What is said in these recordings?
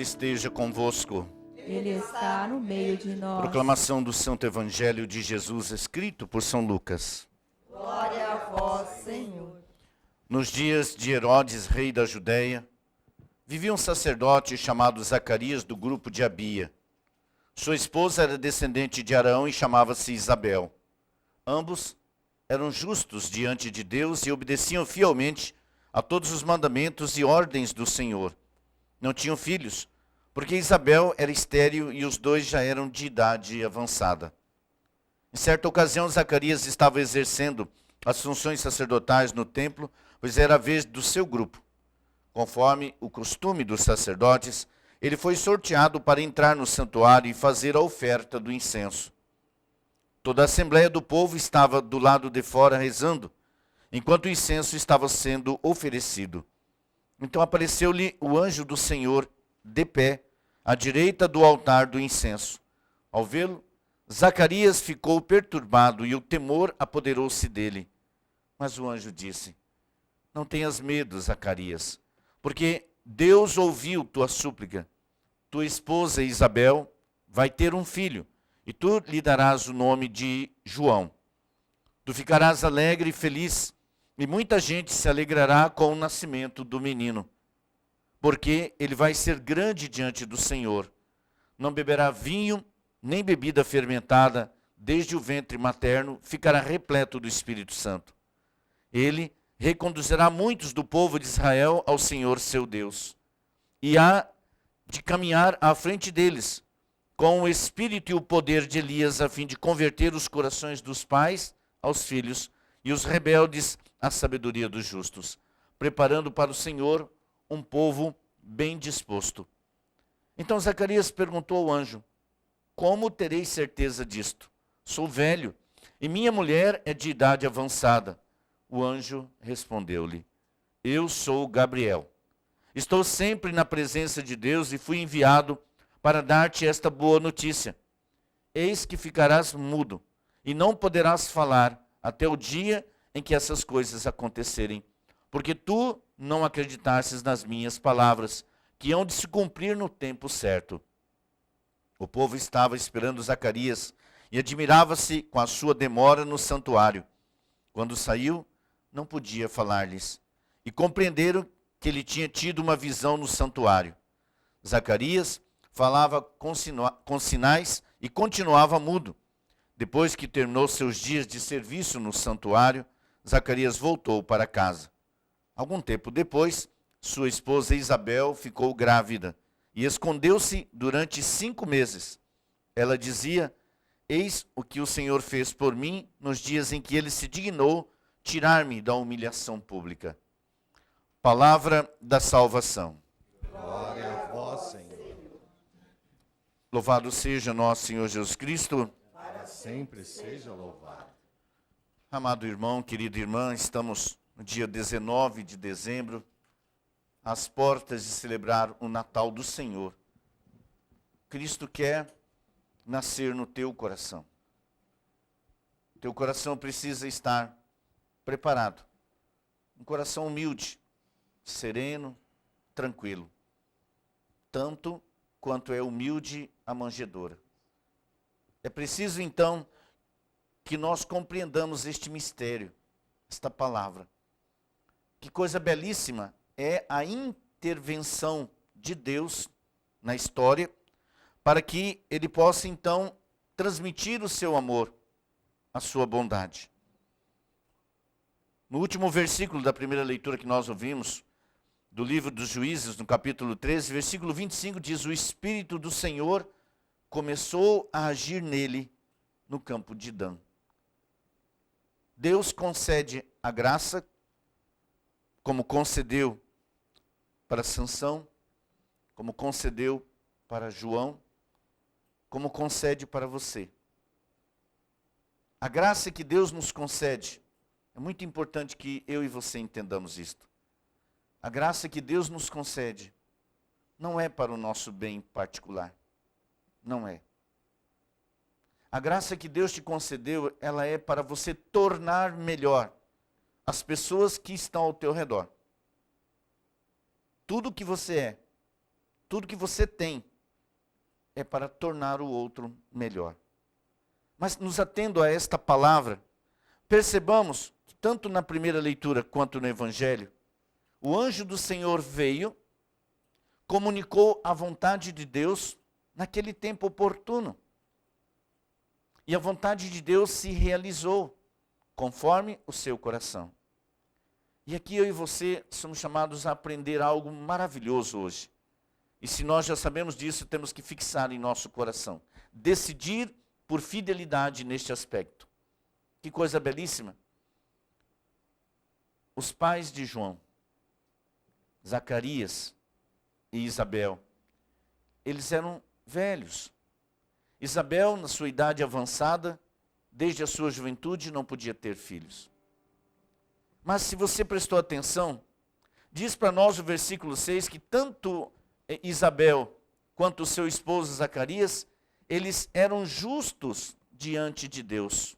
Senhor esteja convosco. Ele está no meio de nós. Proclamação do Santo Evangelho de Jesus, escrito por São Lucas. Glória a vós, Senhor. Nos dias de Herodes, rei da Judéia, vivia um sacerdote chamado Zacarias, do grupo de Abia. Sua esposa era descendente de Arão e chamava-se Isabel. Ambos eram justos diante de Deus e obedeciam fielmente a todos os mandamentos e ordens do Senhor. Não tinham filhos, porque Isabel era estéril e os dois já eram de idade avançada. Em certa ocasião, Zacarias estava exercendo as funções sacerdotais no templo, pois era a vez do seu grupo. Conforme o costume dos sacerdotes, ele foi sorteado para entrar no santuário e fazer a oferta do incenso. Toda a assembleia do povo estava do lado de fora rezando, enquanto o incenso estava sendo oferecido. Então apareceu-lhe o anjo do Senhor, de pé, à direita do altar do incenso. Ao vê-lo, Zacarias ficou perturbado e o temor apoderou-se dele. Mas o anjo disse: Não tenhas medo, Zacarias, porque Deus ouviu tua súplica. Tua esposa Isabel vai ter um filho, e tu lhe darás o nome de João. Tu ficarás alegre e feliz, e muita gente se alegrará com o nascimento do menino, porque ele vai ser grande diante do Senhor. Não beberá vinho, nem bebida fermentada, desde o ventre materno ficará repleto do Espírito Santo. Ele reconduzirá muitos do povo de Israel ao Senhor seu Deus, e há de caminhar à frente deles, com o espírito e o poder de Elias, a fim de converter os corações dos pais aos filhos, e os rebeldes à sabedoria dos justos, preparando para o Senhor um povo bem disposto. Então Zacarias perguntou ao anjo: Como terei certeza disto? Sou velho, e minha mulher é de idade avançada. O anjo respondeu-lhe: Eu sou Gabriel. Estou sempre na presença de Deus e fui enviado para dar-te esta boa notícia. Eis que ficarás mudo e não poderás falar até o dia em que essas coisas acontecerem, porque tu não acreditastes nas minhas palavras, que hão de se cumprir no tempo certo. O povo estava esperando Zacarias e admirava-se com a sua demora no santuário. Quando saiu, não podia falar-lhes, e compreenderam que ele tinha tido uma visão no santuário. Zacarias falava com sinais e continuava mudo. Depois que terminou seus dias de serviço no santuário, Zacarias voltou para casa. Algum tempo depois, sua esposa Isabel ficou grávida e escondeu-se durante 5 meses. Ela dizia: Eis o que o Senhor fez por mim nos dias em que ele se dignou tirar-me da humilhação pública. Palavra da salvação. Glória a vós, Senhor. Louvado seja nosso Senhor Jesus Cristo. Para sempre seja louvado. Amado irmão, querida irmã, estamos no dia 19 de dezembro, às portas de celebrar o Natal do Senhor. Cristo quer nascer no teu coração. Teu coração precisa estar preparado. Um coração humilde, sereno, tranquilo. Tanto quanto é humilde a manjedoura. É preciso, então, que nós compreendamos este mistério, esta palavra. Que coisa belíssima é a intervenção de Deus na história, para que ele possa, então, transmitir o seu amor, a sua bondade. No último versículo da primeira leitura que nós ouvimos, do livro dos Juízes, no capítulo 13, versículo 25, diz: O Espírito do Senhor começou a agir nele no campo de Dan. Deus concede a graça, como concedeu para Sansão, como concedeu para João, como concede para você. A graça que Deus nos concede, é muito importante que eu e você entendamos isto. A graça que Deus nos concede não é para o nosso bem particular. Não é. A graça que Deus te concedeu, ela é para você tornar melhor as pessoas que estão ao teu redor. Tudo que você é, tudo que você tem é para tornar o outro melhor. Mas nos atendo a esta palavra, percebamos que tanto na primeira leitura quanto no Evangelho, o anjo do Senhor veio, comunicou a vontade de Deus naquele tempo oportuno. E a vontade de Deus se realizou conforme o seu coração. E aqui eu e você somos chamados a aprender algo maravilhoso hoje. E se nós já sabemos disso, temos que fixar em nosso coração. Decidir por fidelidade neste aspecto. Que coisa belíssima. Os pais de João, Zacarias e Isabel, eles eram velhos. Isabel, na sua idade avançada, desde a sua juventude, não podia ter filhos. Mas se você prestou atenção, diz para nós o versículo 6 que tanto Isabel quanto o seu esposo Zacarias, eles eram justos diante de Deus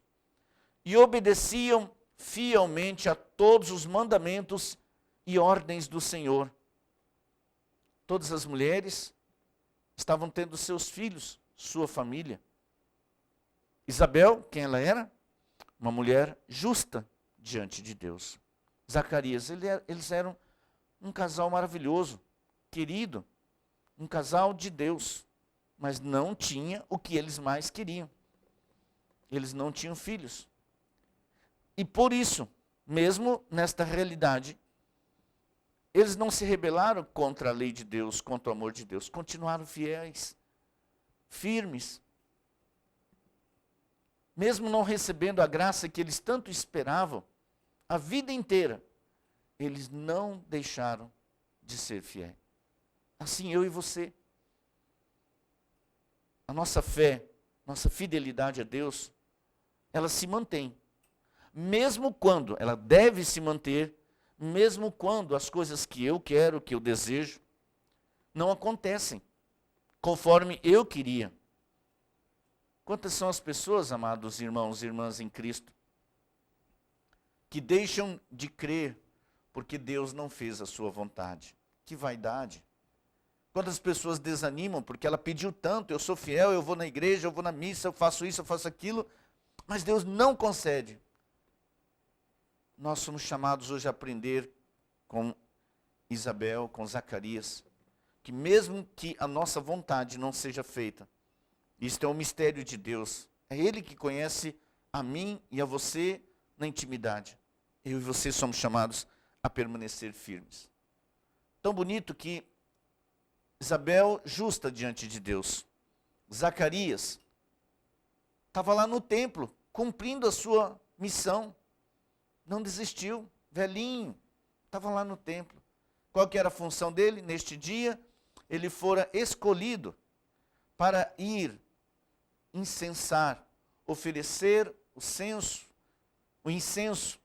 e obedeciam fielmente a todos os mandamentos e ordens do Senhor. Todas as mulheres estavam tendo seus filhos, sua família. Isabel, quem ela era? Uma mulher justa diante de Deus. Zacarias, eles eram um casal maravilhoso, querido, um casal de Deus, mas não tinha o que eles mais queriam. Eles não tinham filhos. E por isso, mesmo nesta realidade, eles não se rebelaram contra a lei de Deus, contra o amor de Deus, continuaram fiéis, firmes. Mesmo não recebendo a graça que eles tanto esperavam, a vida inteira, eles não deixaram de ser fiéis. Assim eu e você. A nossa fé, nossa fidelidade a Deus, ela se mantém. Mesmo quando, ela deve se manter, mesmo quando as coisas que eu quero, que eu desejo, não acontecem conforme eu queria. Quantas são as pessoas, amados irmãos e irmãs em Cristo, que deixam de crer porque Deus não fez a sua vontade? Que vaidade! Quantas pessoas desanimam porque ela pediu tanto, eu sou fiel, eu vou na igreja, eu vou na missa, eu faço isso, eu faço aquilo, mas Deus não concede. Nós somos chamados hoje a aprender com Isabel, com Zacarias, que mesmo que a nossa vontade não seja feita, isto é um mistério de Deus. É Ele que conhece a mim e a você na intimidade. Eu e você somos chamados a permanecer firmes. Tão bonito que Isabel, justa diante de Deus. Zacarias estava lá no templo, cumprindo a sua missão. Não desistiu, velhinho, estava lá no templo. Qual que era a função dele? Neste dia, ele fora escolhido para ir incensar, oferecer o incenso,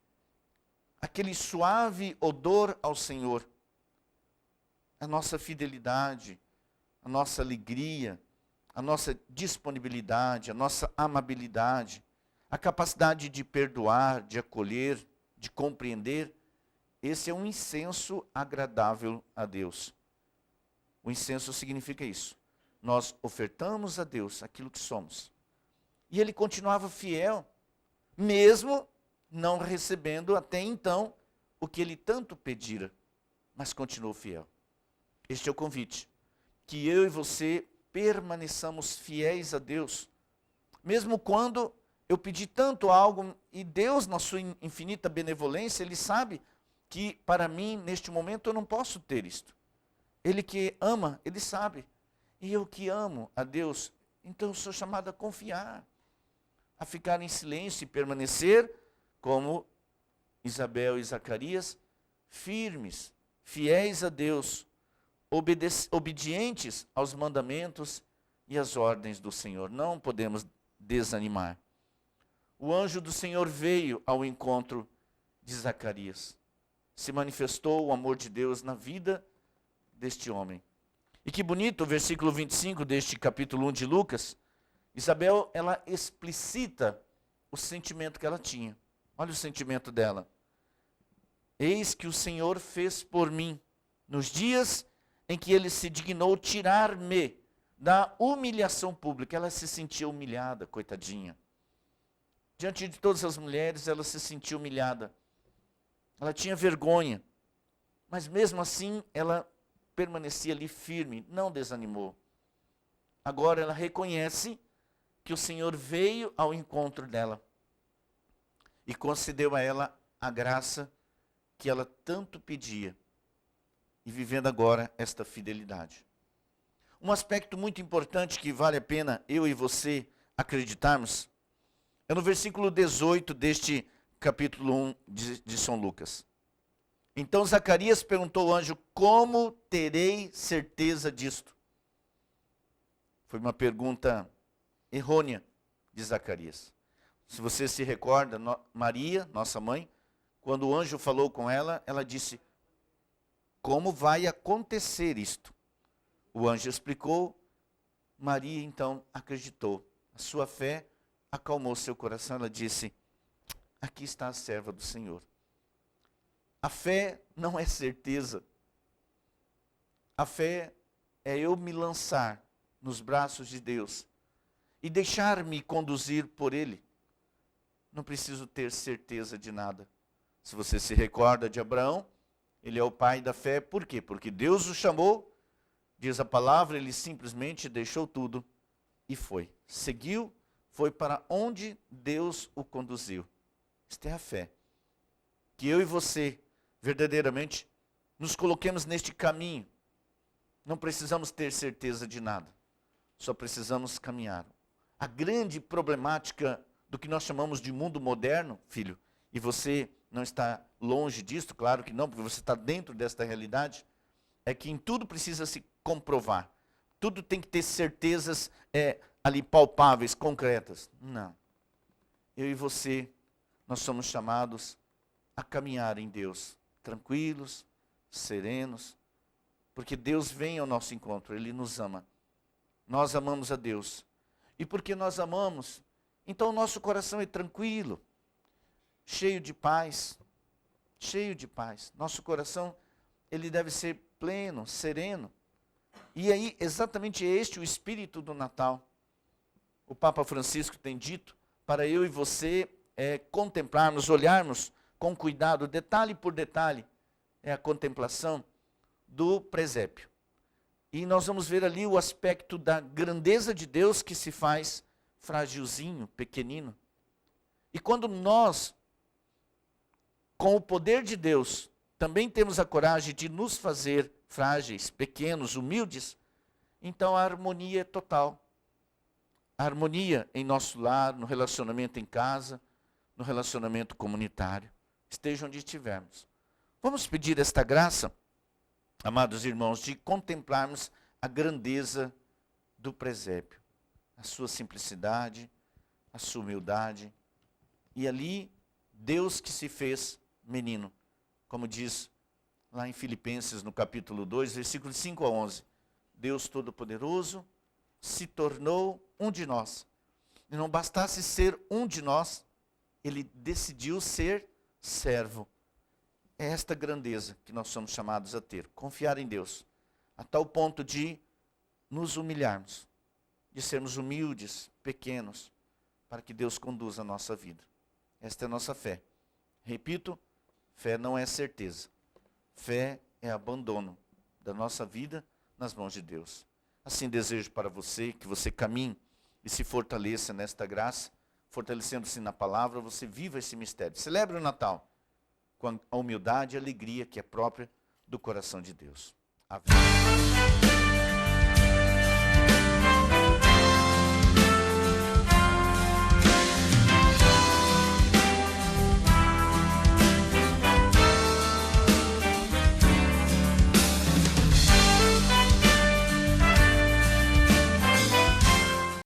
aquele suave odor ao Senhor. A nossa fidelidade, a nossa alegria, a nossa disponibilidade, a nossa amabilidade, a capacidade de perdoar, de acolher, de compreender, esse é um incenso agradável a Deus. O incenso significa isso. Nós ofertamos a Deus aquilo que somos. E ele continuava fiel, mesmo não recebendo até então o que ele tanto pedira, mas continuou fiel. Este é o convite, que eu e você permaneçamos fiéis a Deus, mesmo quando eu pedi tanto algo, e Deus, na sua infinita benevolência, Ele sabe que para mim, neste momento, eu não posso ter isto. Ele que ama, Ele sabe. E eu que amo a Deus, então eu sou chamado a confiar, a ficar em silêncio e permanecer como Isabel e Zacarias, firmes, fiéis a Deus, obedientes aos mandamentos e às ordens do Senhor. Não podemos desanimar. O anjo do Senhor veio ao encontro de Zacarias. Se manifestou o amor de Deus na vida deste homem. E que bonito o versículo 25 deste capítulo 1 de Lucas. Isabel, ela explicita o sentimento que ela tinha. Olha o sentimento dela. Eis que o Senhor fez por mim nos dias em que ele se dignou tirar-me da humilhação pública. Ela se sentia humilhada, coitadinha. Diante de todas as mulheres, ela se sentia humilhada. Ela tinha vergonha. Mas mesmo assim, ela permanecia ali firme, não desanimou. Agora ela reconhece que o Senhor veio ao encontro dela e concedeu a ela a graça que ela tanto pedia. E vivendo agora esta fidelidade. Um aspecto muito importante que vale a pena eu e você acreditarmos é no versículo 18 deste capítulo 1 de São Lucas. Então Zacarias perguntou ao anjo: como terei certeza disto? Foi uma pergunta errônea de Zacarias. Se você se recorda, Maria, nossa mãe, quando o anjo falou com ela, ela disse: como vai acontecer isto? O anjo explicou, Maria então acreditou. A sua fé acalmou seu coração, ela disse: aqui está a serva do Senhor. A fé não é certeza. A fé é eu me lançar nos braços de Deus e deixar-me conduzir por Ele. Não preciso ter certeza de nada. Se você se recorda de Abraão, ele é o pai da fé. Por quê? Porque Deus o chamou, diz a palavra, ele simplesmente deixou tudo e foi. Seguiu, foi para onde Deus o conduziu. Esta é a fé. Que eu e você, verdadeiramente, nos coloquemos neste caminho. Não precisamos ter certeza de nada. Só precisamos caminhar. A grande problemática do que nós chamamos de mundo moderno, filho, e você não está longe disso, claro que não, porque você está dentro desta realidade, é que em tudo precisa se comprovar. Tudo tem que ter certezas ali palpáveis, concretas. Não. Eu e você, nós somos chamados a caminhar em Deus, tranquilos, serenos, porque Deus vem ao nosso encontro, Ele nos ama. Nós amamos a Deus. E porque nós amamos, então o nosso coração é tranquilo, cheio de paz, cheio de paz. Nosso coração, ele deve ser pleno, sereno. E aí, exatamente este o espírito do Natal. O Papa Francisco tem dito para eu e você contemplarmos, olharmos com cuidado, detalhe por detalhe, é a contemplação do presépio. E nós vamos ver ali o aspecto da grandeza de Deus que se faz frágilzinho, pequenino. E quando nós, com o poder de Deus, também temos a coragem de nos fazer frágeis, pequenos, humildes, então a harmonia é total. A harmonia em nosso lar, no relacionamento em casa, no relacionamento comunitário, esteja onde estivermos. Vamos pedir esta graça, amados irmãos, de contemplarmos a grandeza do presépio, a sua simplicidade, a sua humildade, e ali Deus que se fez menino, como diz lá em Filipenses, no capítulo 2, versículos 5 a 11. Deus Todo-Poderoso se tornou um de nós. E não bastasse ser um de nós, Ele decidiu ser servo. É esta grandeza que nós somos chamados a ter. Confiar em Deus, a tal ponto de nos humilharmos, de sermos humildes, pequenos, para que Deus conduza a nossa vida. Esta é a nossa fé. Repito, fé não é certeza. Fé é abandono da nossa vida nas mãos de Deus. Assim desejo para você que você caminhe e se fortaleça nesta graça, fortalecendo-se na palavra, você viva esse mistério. Celebre o Natal com a humildade e a alegria que é própria do coração de Deus. Amém.